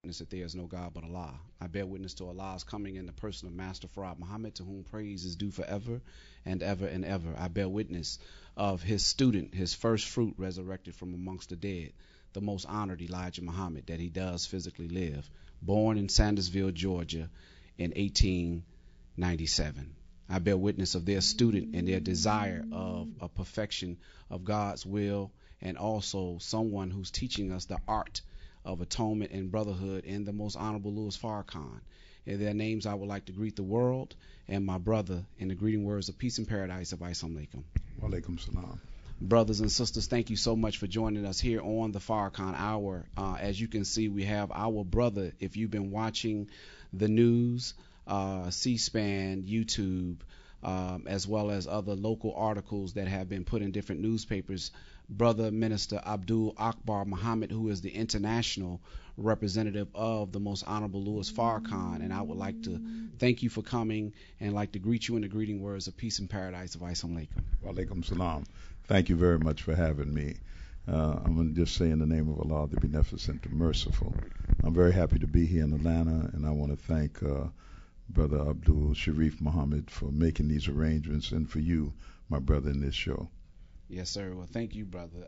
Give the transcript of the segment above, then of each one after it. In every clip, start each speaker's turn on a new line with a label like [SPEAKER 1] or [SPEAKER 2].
[SPEAKER 1] witness that there is no God but Allah. I bear witness to Allah's coming in the person of Master Farad Muhammad, to whom praise is due forever and ever and ever. I bear witness of his student, his first fruit resurrected from amongst the dead, the most honored Elijah Muhammad, that he does physically live, born in Sandersville, Georgia in 1897. I bear witness of their student and their desire of a perfection of God's will, and also someone who's teaching us the art of atonement and brotherhood in the most honorable Louis Farrakhan. In their names, I would like to greet the world and my brother in the greeting words of peace and paradise of Assalamu alaikum.
[SPEAKER 2] Wa alaikum salam.
[SPEAKER 1] Brothers and sisters, thank you so much for joining us here on the Farrakhan Hour. As you can see, we have our brother. If you've been watching the news, C-SPAN, YouTube, as well as other local articles that have been put in different newspapers, Brother Minister Abdul Akbar Muhammad, who is the international representative of the most honorable Louis Farrakhan, and I would like to thank you for coming and like to greet you in the greeting words of peace and paradise of Assalamu alaikum.
[SPEAKER 2] Wa alaikum salam. Thank you very much for having me. I'm going to just say in the name of Allah, the Beneficent, the Merciful. I'm very happy to be here in Atlanta, and I want to thank Brother Abdul Sharif Muhammad for making these arrangements, and for you, my brother, in this show.
[SPEAKER 1] Yes, sir. Well, thank you, brother.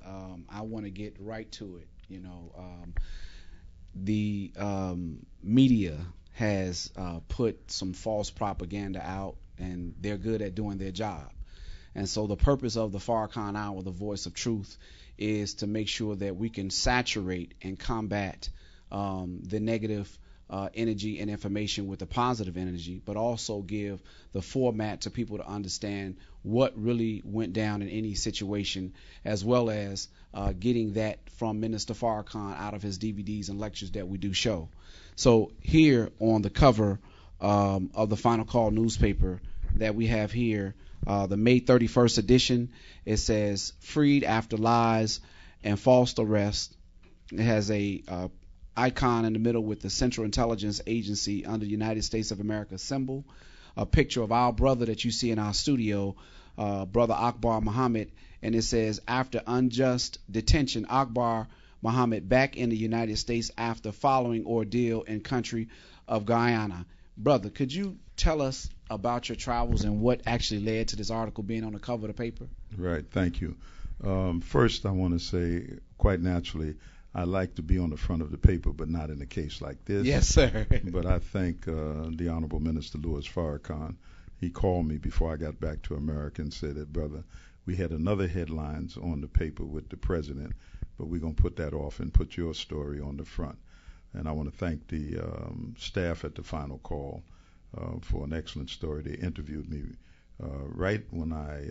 [SPEAKER 1] I want to get right to it. You know, the media has put some false propaganda out, and they're good at doing their job. And so the purpose of the Farrakhan Hour, the voice of truth, is to make sure that we can saturate and combat the negative energy and information with the positive energy, but also give the format to people to understand what really went down in any situation, as well as getting that from Minister Farrakhan out of his DVDs and lectures that we do show. So here on the cover of the Final Call newspaper that we have here, the May 31st edition, it says freed after lies and false arrest. It has a icon in the middle with the Central Intelligence Agency under the United States of America symbol, a picture of our brother that you see in our studio, Brother Akbar Muhammad, and it says, after unjust detention, Akbar Muhammad back in the United States after following ordeal in country of Guyana. Brother, could you tell us about your travels and what actually led to this article being on the cover of the paper?
[SPEAKER 2] Right, thank you. First, I want to say, quite naturally, I like to be on the front of the paper, but not in a case like this.
[SPEAKER 1] Yes, sir.
[SPEAKER 2] But I thank the Honorable Minister Louis Farrakhan. He called me before I got back to America and said that, brother, we had another headlines on the paper with the president, but we're going to put that off and put your story on the front. And I want to thank the staff at the Final Call for an excellent story. They interviewed me right when I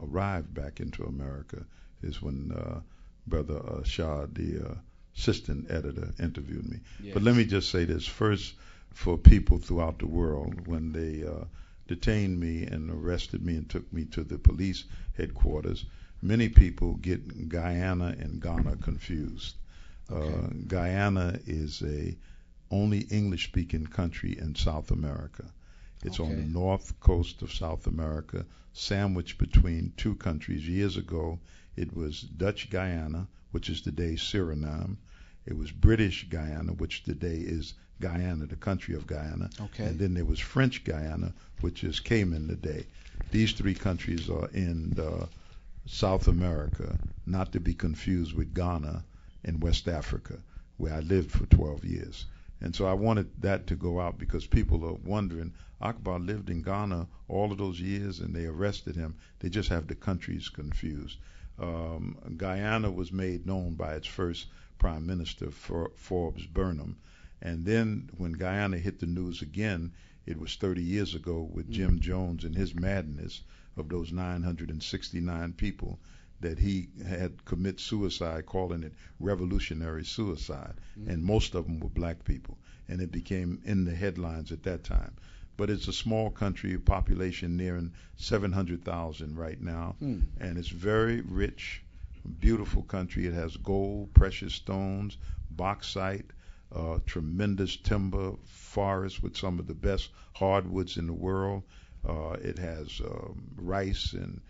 [SPEAKER 2] arrived back into America, is when Brother Shah, the assistant editor, interviewed me.
[SPEAKER 1] Yes.
[SPEAKER 2] But let me just say this first, for people throughout the world, when they detained me and arrested me and took me to the police headquarters, many people get Guyana and Ghana confused.
[SPEAKER 1] Okay.
[SPEAKER 2] Guyana is a only English-speaking country in South America. It's
[SPEAKER 1] Okay.
[SPEAKER 2] on the north coast of South America, sandwiched between two countries. Years ago, it was Dutch Guyana, which is today Suriname. It was British Guyana, which today is Guyana, the country of Guyana.
[SPEAKER 1] Okay.
[SPEAKER 2] And then there was French Guyana, which is Cayman today. These three countries are in South America, not to be confused with Ghana in West Africa, where I lived for 12 years. And so I wanted that to go out because people are wondering, Akbar lived in Ghana all of those years and they arrested him. They just have the countries confused. Guyana was made known by its first prime minister, Forbes Burnham. And then when Guyana hit the news again, it was 30 years ago with Jim Jones and his madness of those 969 people that he had commit suicide, calling it revolutionary suicide. And most of them were black people. And it became in the headlines at that time. But it's a small country, a population nearing 700,000 right now. And it's very rich, beautiful country. It has gold, precious stones, bauxite, tremendous timber, forests with some of the best hardwoods in the world. It has rice and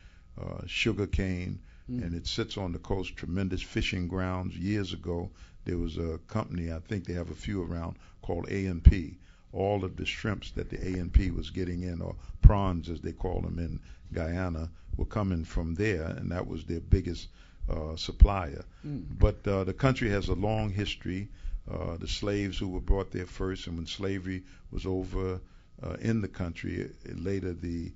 [SPEAKER 2] sugar cane, and it sits on the coast, tremendous fishing grounds. Years ago, there was a company, I think they have a few around, called A&P. All of the shrimps that the A&P was getting in, or prawns as they call them in Guyana, were coming from there, and that was their biggest supplier. But the country has a long history. The slaves who were brought there first, and when slavery was over in the country, later the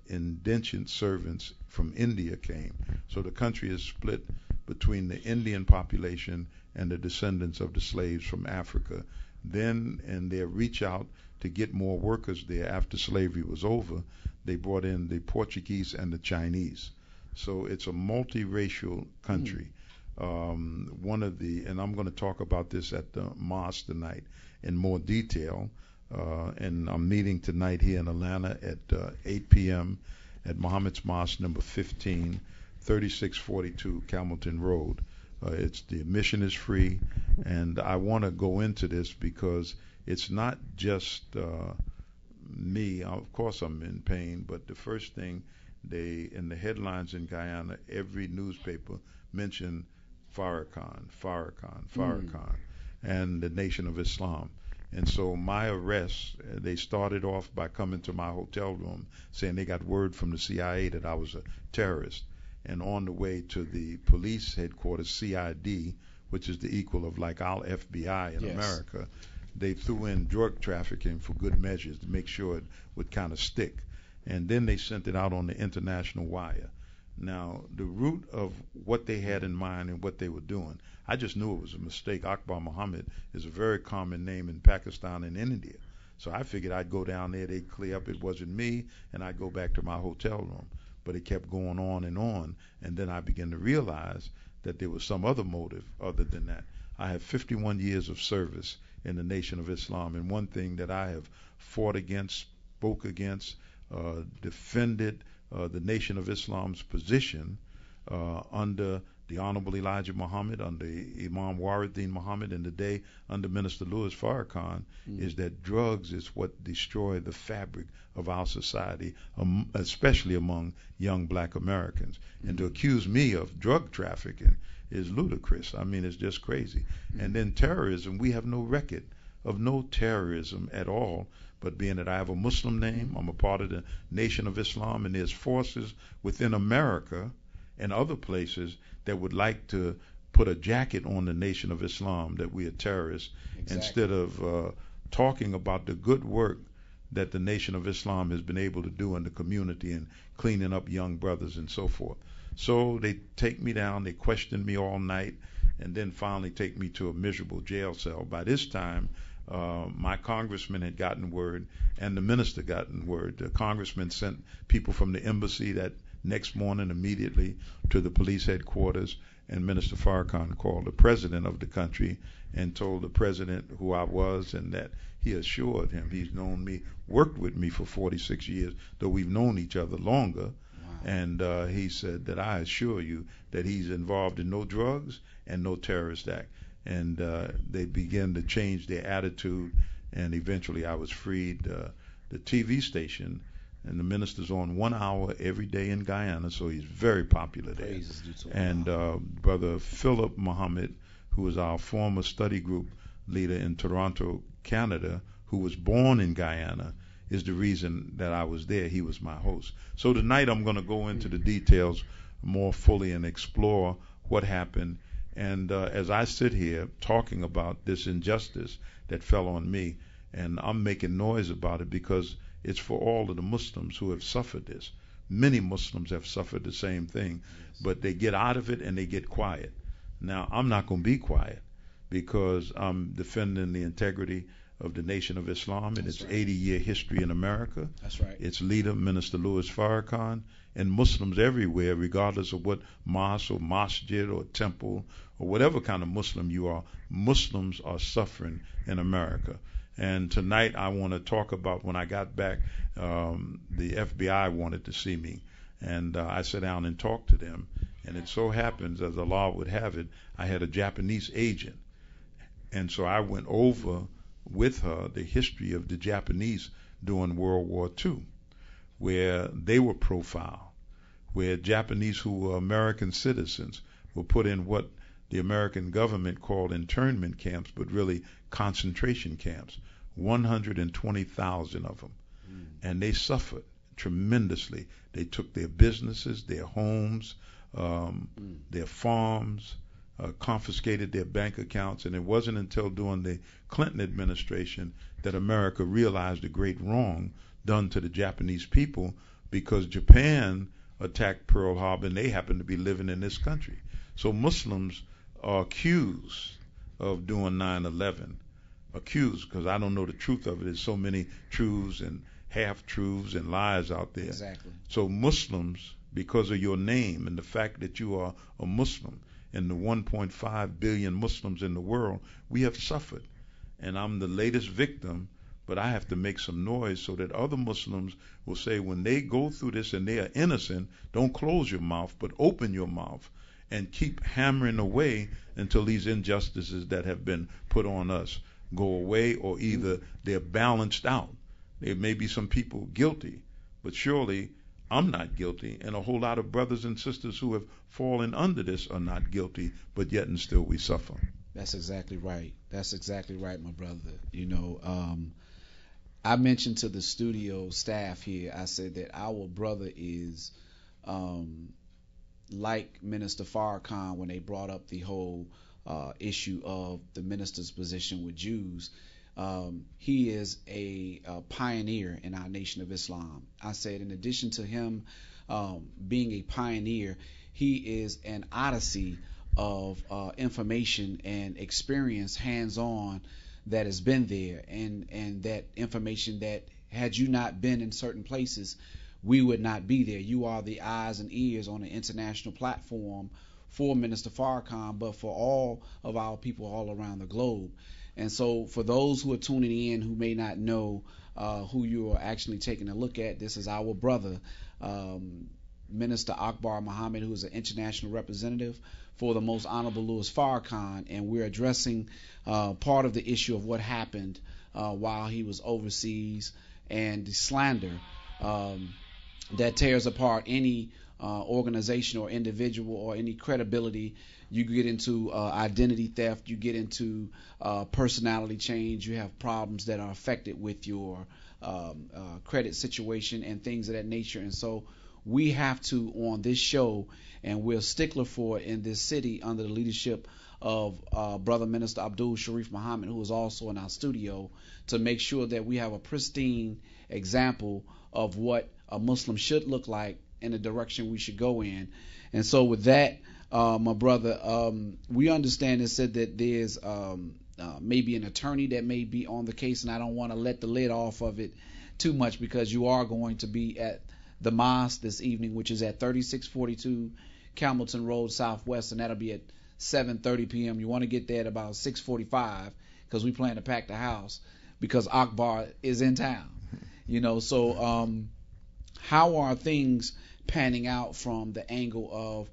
[SPEAKER 2] indentured servants from India came. So the country is split between the Indian population and the descendants of the slaves from Africa. Then, in their reach out to get more workers there after slavery was over, they brought in the Portuguese and the Chinese. So it's a multiracial country. One of the, and I'm going to talk about this at the mosque tonight in more detail, and I'm meeting tonight here in Atlanta at 8 p.m. at Muhammad's Mosque number 15, 3642 Camilton Road. The admission is free, and I want to go into this because it's not just me. Of course I'm in pain, but the first thing in the headlines in Guyana, every newspaper mentioned Farrakhan, and the Nation of Islam. And so my arrest, they started off by coming to my hotel room saying they got word from the CIA that I was a terrorist. And on the way to the police headquarters, CID, which is the equal of like our FBI in America, they threw in drug trafficking for good measures to make sure it would kind of stick. And then they sent it out on the international wire. Now, the root of what they had in mind and what they were doing, I just knew it was a mistake. Akbar Muhammad is a very common name in Pakistan and India. So I figured I'd go down there, they'd clear up it wasn't me, and I'd go back to my hotel room. But it kept going on, and then I began to realize that there was some other motive other than that. I have 51 years of service in the Nation of Islam, and one thing that I have fought against, spoke against, defended the Nation of Islam's position under the Honorable Elijah Muhammad, under Imam Waruddin Muhammad, and today under Minister Louis Farrakhan, is that drugs is what destroy the fabric of our society, especially among young black Americans. And to accuse me of drug trafficking is ludicrous. I mean, it's just crazy. And then terrorism, we have no record of no terrorism at all. But being that I have a Muslim name, I'm a part of the Nation of Islam, and there's forces within America and other places that would like to put a jacket on the Nation of Islam that we are terrorists, instead of talking about the good work that the Nation of Islam has been able to do in the community and cleaning up young brothers and so forth. So they take me down, they question me all night, and then finally take me to a miserable jail cell. By this time, my congressman had gotten word, and the minister gotten word. The congressman sent people from the embassy that next morning immediately to the police headquarters, and Minister Farrakhan called the president of the country and told the president who I was, and that he assured him, he's known me, worked with me for 46 years, though we've known each other longer. And he said that I assure you that he's involved in no drugs and no terrorist act. And they began to change their attitude, and eventually I was freed. The TV station, and the minister's on 1 hour every day in Guyana, so he's very popular there. And Brother Philip Muhammad, who is our former study group leader in Toronto, Canada, who was born in Guyana, is the reason that I was there. He was my host. So tonight I'm going to go into the details more fully and explore what happened. And as I sit here talking about this injustice that fell on me, and I'm making noise about it because it's for all of the Muslims who have suffered this. Many Muslims have suffered the same thing, but they get out of it and they get quiet. Now, I'm not going to be quiet because I'm defending the integrity of the Nation of Islam and its 80-year history in America.
[SPEAKER 1] That's right.
[SPEAKER 2] Its leader, Minister Louis Farrakhan, and Muslims everywhere, regardless of what mosque or masjid or temple or whatever kind of Muslim you are, Muslims are suffering in America. And tonight I want to talk about when I got back, the FBI wanted to see me. And I sat down and talked to them. And it so happens, as the law would have it, I had a Japanese agent. And so I went over with her the history of the Japanese during World War II, where they were profiled, where Japanese who were American citizens were put in what the American government called internment camps, but really concentration camps. 120,000 of them. And they suffered tremendously. They took their businesses, their homes, their farms, confiscated their bank accounts, and it wasn't until during the Clinton administration that America realized the great wrong done to the Japanese people, because Japan attacked Pearl Harbor and they happened to be living in this country. So Muslims are accused of doing 9/11. Accused, because I don't know the truth of it. There's so many truths and half-truths and lies out there.
[SPEAKER 1] Exactly.
[SPEAKER 2] So Muslims, because of your name and the fact that you are a Muslim, and the 1.5 billion Muslims in the world, we have suffered. And I'm the latest victim, but I have to make some noise so that other Muslims will say, when they go through this and they are innocent, don't close your mouth, but open your mouth and keep hammering away until these injustices that have been put on us go away, or either they're balanced out. There may be some people guilty, but surely I'm not guilty, and a whole lot of brothers and sisters who have fallen under this are not guilty, but yet and still we suffer.
[SPEAKER 1] That's exactly right. That's exactly right, my brother. You know, I mentioned to the studio staff here, I said that our brother is like Minister Farrakhan when they brought up the whole issue of the minister's position with Jews. He is a pioneer in our Nation of Islam. I said, in addition to him being a pioneer, he is an odyssey of information and experience, hands-on, that has been there, and that information that, had you not been in certain places, we would not be there. You are the eyes and ears on an international platform for Minister Farrakhan, but for all of our people all around the globe. And so for those who are tuning in who may not know who you are actually taking a look at, this is our brother, Minister Akbar Muhammad, who is an international representative for the Most Honorable Louis Farrakhan, and we're addressing part of the issue of what happened while he was overseas, and the slander that tears apart any organization or individual or any credibility. You get into identity theft, you get into personality change, you have problems that are affected with your credit situation and things of that nature. And so we have to, on this show, and we're a stickler for it in this city under the leadership of Brother Minister Abdul Sharif Muhammad, who is also in our studio, to make sure that we have a pristine example of what a Muslim should look like and the direction we should go in. And so with that, my brother, we understand and said that there's maybe an attorney that may be on the case, and I don't want to let the lid off of it too much, because you are going to be at the mosque this evening, which is at 3642 Campbellton Road Southwest, and that'll be at 7:30 p.m. You want to get there at about 6:45, because we plan to pack the house because Akbar is in town. You know, so how are things panning out from the angle of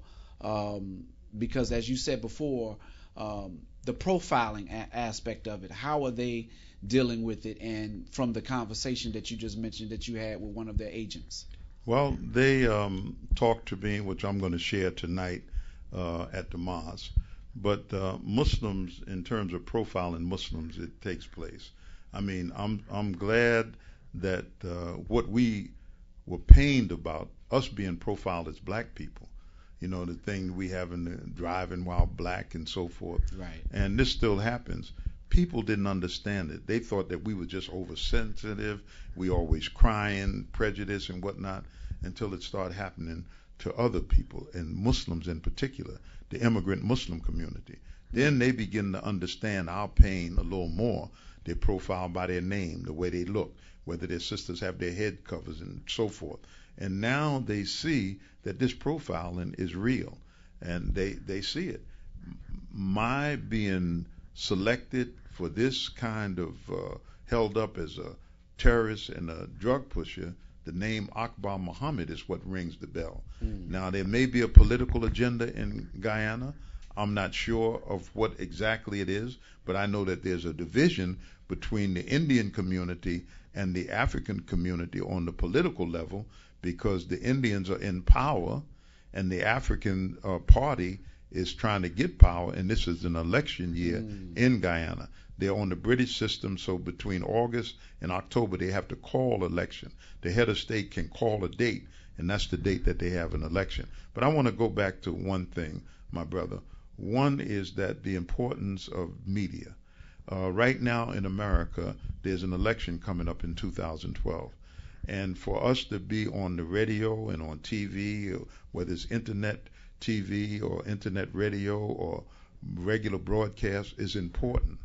[SPEAKER 1] because, as you said before, the profiling aspect of it, how are they dealing with it, and from the conversation that you just mentioned that you had with one of their agents?
[SPEAKER 2] Well, they talked to me, which I'm going to share tonight at the mosque. But Muslims, in terms of profiling Muslims, it takes place. I mean, I'm glad that what we were pained about, us being profiled as black people, you know, the thing we have in the driving while black and so forth.
[SPEAKER 1] Right.
[SPEAKER 2] And this still happens. People didn't understand it. They thought that we were just oversensitive, we always crying, prejudice and whatnot, until it started happening to other people, and Muslims in particular, the immigrant Muslim community. Then they begin to understand our pain a little more. They're profiled by their name, the way they look, whether their sisters have their head covers and so forth. And now they see that this profiling is real, and they see it. My being selected for this kind of held up as a terrorist and a drug pusher, the name Akbar Muhammad is what rings the bell. Now, there may be a political agenda in Guyana. I'm not sure of what exactly it is, but I know that there's a division between the Indian community and the African community on the political level, because the Indians are in power and the African party is trying to get power, and this is an election year in Guyana. They're on the British system, so between August and October they have to call election. The head of state can call a date, and that's the date that they have an election. But I want to go back to one thing, my brother. One is that the importance of media. Right now in America, there's an election coming up in 2012. And for us to be on the radio and on TV, whether it's internet TV or internet radio or regular broadcast, is important.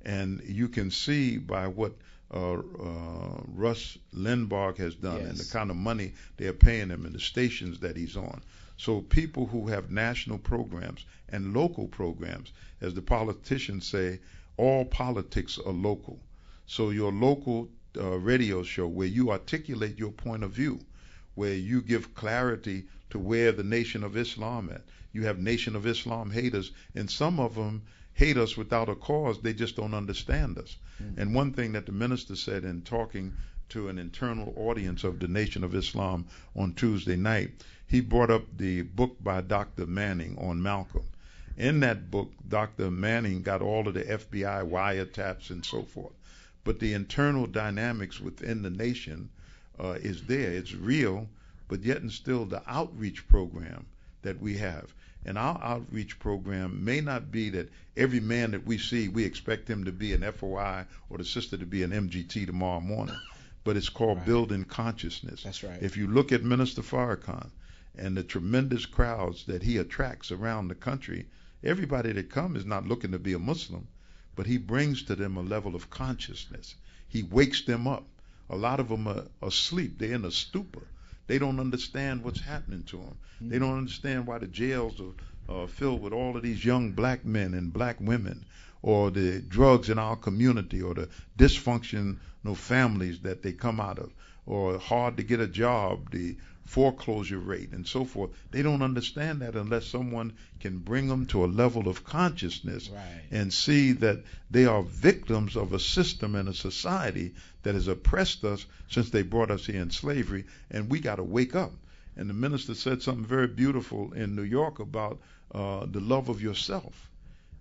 [SPEAKER 2] And you can see by what Rush Limbaugh has done, and the kind of money they're paying him and the stations that he's on. So people who have national programs and local programs, as the politicians say, all politics are local. So your local radio show where you articulate your point of view, where you give clarity to where the Nation of Islam at. You have Nation of Islam haters, and some of them hate us without a cause. They just don't understand us. And one thing that the minister said in talking to an internal audience of the Nation of Islam on Tuesday night, he brought up the book by Dr. Manning on Malcolm. In that book, Dr. Manning got all of the FBI wiretaps and so forth. But the internal dynamics within the nation is there. It's real, but yet and still the outreach program that we have. And our outreach program may not be that every man that we see, we expect him to be an FOI or the sister to be an MGT tomorrow morning. But it's called building consciousness.
[SPEAKER 1] That's right.
[SPEAKER 2] If you look at Minister Farrakhan and the tremendous crowds that he attracts around the country, everybody that comes is not looking to be a Muslim, but he brings to them a level of consciousness. He wakes them up. A lot of them are asleep. They're in a stupor. They don't understand what's happening to them. They don't understand why the jails are filled with all of these young black men and black women, or the drugs in our community, or the dysfunctional families that they come out of, or hard to get a job, the foreclosure rate and so forth. They don't understand that unless someone can bring them to a level of consciousness and see that they are victims of a system and a society that has oppressed us since they brought us here in slavery, and we got to wake up. And the minister said something very beautiful in New York about the love of yourself.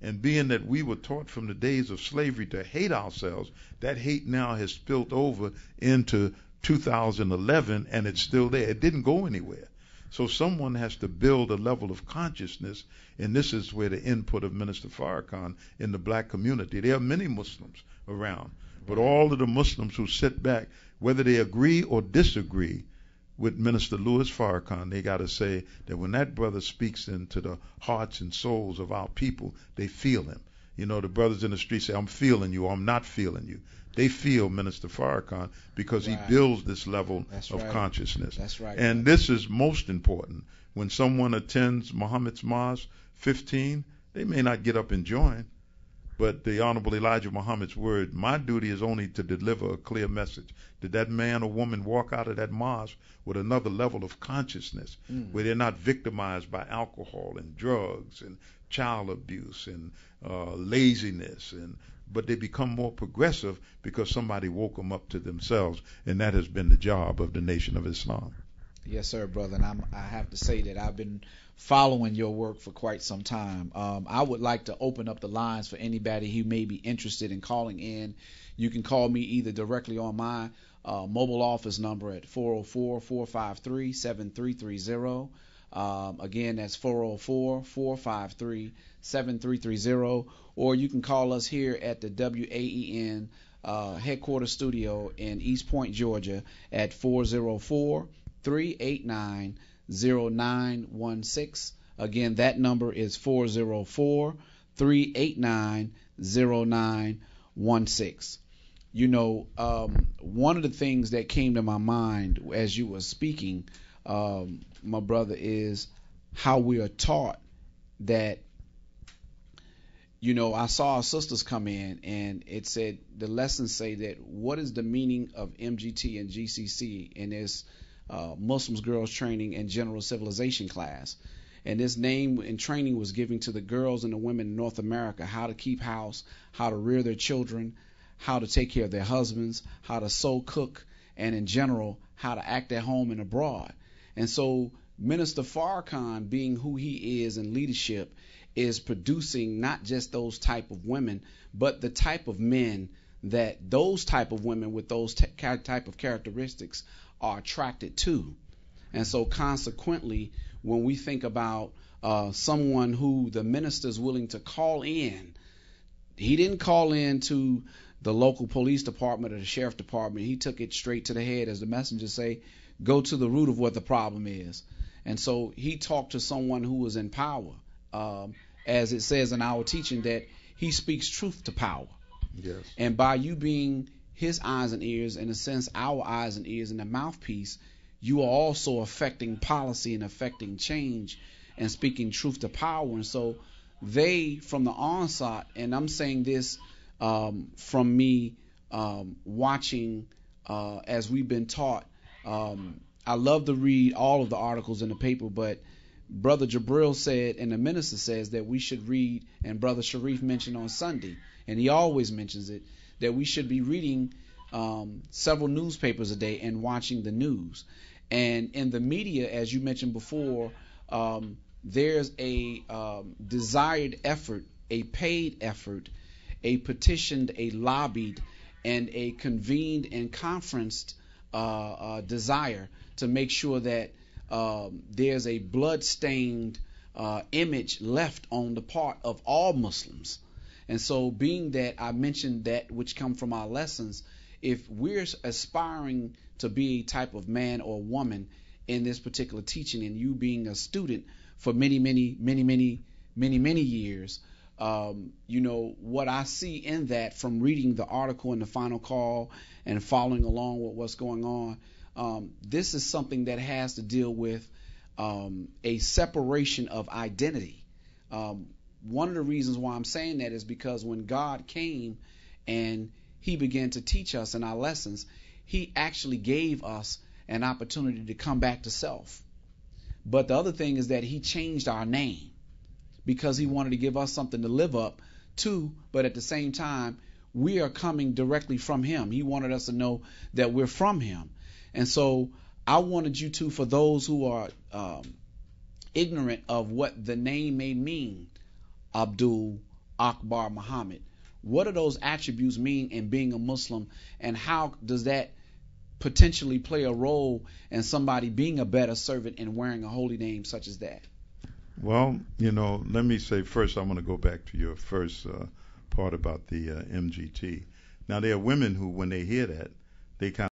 [SPEAKER 2] And being that we were taught from the days of slavery to hate ourselves, that hate now has spilled over into 2011, and it's still there. It didn't go anywhere. So someone has to build a level of consciousness, and this is where the input of Minister Farrakhan in the black community. There are many Muslims around, but all of the Muslims who sit back, whether they agree or disagree with Minister Louis Farrakhan, they got to say that when that brother speaks into the hearts and souls of our people, they feel him. You know, the brothers in the street say, I'm feeling you, or I'm not feeling you. They feel Minister Farrakhan because he builds this level of consciousness.
[SPEAKER 1] That's right.
[SPEAKER 2] And this is most important. When someone attends Muhammad's Mosque 15, they may not get up and join, but the Honorable Elijah Muhammad's word, my duty is only to deliver a clear message. Did that man or woman walk out of that mosque with another level of consciousness where they're not victimized by alcohol and drugs and child abuse and laziness, but they become more progressive because somebody woke them up to themselves, and that has been the job of the Nation of Islam.
[SPEAKER 1] Yes, sir, brother. And I have to say that I've been following your work for quite some time. I would like to open up the lines for anybody who may be interested in calling in. You can call me either directly on my mobile office number at 404-453-7330. Again, that's 404-453-7330. Or you can call us here at the WAEN headquarters studio in East Point, Georgia at 404-389-0916. Again, that number is 404-389-0916. You know, one of the things that came to my mind as you were speaking, my brother, is how we are taught that, you know, I saw our sisters come in and it said, the lessons say that what is the meaning of MGT and GCC in this Muslims Girls Training and General Civilization class. And this name and training was given to the girls and the women in North America, how to keep house, how to rear their children, how to take care of their husbands, how to sew, cook, and in general, how to act at home and abroad. And so Minister Farrakhan, being who he is in leadership, is producing not just those type of women, but the type of men that those type of women with those type of characteristics are attracted to. And so consequently, when we think about someone who the minister is willing to call in, he didn't call in to the local police department or the sheriff department. He took it straight to the head, as the messengers say, go to the root of what the problem is. And so he talked to someone who was in power, as it says in our teaching that he speaks truth to power.
[SPEAKER 2] Yes.
[SPEAKER 1] And by you being his eyes and ears, in a sense, our eyes and ears and the mouthpiece, you are also affecting policy and affecting change and speaking truth to power. And so they, from the onset, and I'm saying this from me watching as we've been taught, I love to read all of the articles in the paper, but Brother Jabril said, and the minister says, that we should read, and Brother Sharif mentioned on Sunday, and he always mentions it, that we should be reading several newspapers a day and watching the news. And in the media, as you mentioned before, there's a desired effort, a paid effort, a petitioned, a lobbied, and a convened and conferenced desire to make sure that there's a blood-stained image left on the part of all Muslims. And so, being that I mentioned that which come from our lessons, if we're aspiring to be a type of man or woman in this particular teaching, and you being a student for many years, what I see in that from reading the article in the Final Call and following along with what's going on, this is something that has to deal with a separation of identity. One of the reasons why I'm saying that is because when God came and he began to teach us in our lessons, he actually gave us an opportunity to come back to self. But the other thing is that he changed our name because he wanted to give us something to live up to, but at the same time, we are coming directly from him. He wanted us to know that we're from him. And so I wanted you to, for those who are ignorant of what the name may mean, Abdul Akbar Muhammad, what do those attributes mean in being a Muslim, and how does that potentially play a role in somebody being a better servant and wearing a holy name such as that?
[SPEAKER 2] Well, let me say first, I want to go back to your first part about the MGT. Now, there are women who, when they hear that, they kind